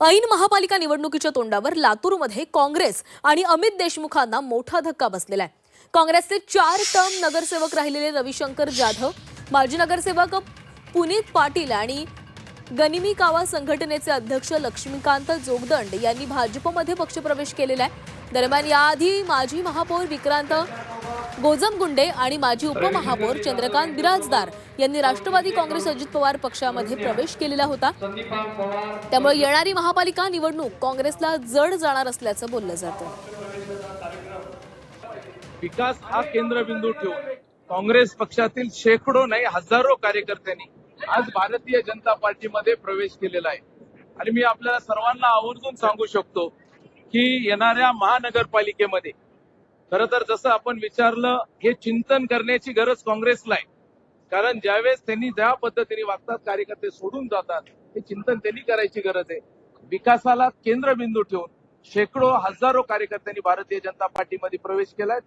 ऐन महापालिका निवडणुकीच्या तोंडावर लातूरमध्ये काँग्रेस आणि अमित देशमुखांना मोठा धक्का बसलेला आहे। काँग्रेसचे 4 टर्म नगरसेवक राहिलेले रविशंकर जाधव, माजी नगरसेवक पुनीत पाटील आणि गनिमी कावा संघटनेचे अध्यक्ष लक्ष्मीकांत जोगदंड यांनी भाजपमध्ये पक्षप्रवेश केलेला आहे। दरम्यान याआधी माजी महापौर विक्रांत गोजमगुंडे आणि माजी उपमहापौर चंद्रकांत बिराजदार यांनी राष्ट्रवादी काँग्रेस अजित पवार पक्षामध्ये प्रवेश केलेला होता। त्यामुळे येणारी महापालिका निवडणूक काँग्रेसला जड जाणार असल्याचं बोललं जातं। विकास हा केंद्रबिंदू ठेवून काँग्रेस पक्षातील शेकडो नाही हजारो कार्यकर्त्यांनी आज भारतीय जनता पार्टीमध्ये प्रवेश केलेला आहे। आणि मी आपल्याला सर्वांना आवर्जून सांगू शकतो की येणाऱ्या महानगरपालिकेमध्ये खरं तर जसं आपण विचारलं, हे चिंतन करण्याची गरज काँग्रेसला आहे। कारण ज्यावेळेस त्यांनी ज्या पद्धतीने वागतात, कार्यकर्ते सोडून जातात, हे चिंतन त्यांनी करायची गरज आहे। विकासाला केंद्रबिंदू ठेवून शेकडो हजारो कार्यकर्त्यांनी भारतीय जनता पार्टीमध्ये प्रवेश केलाय।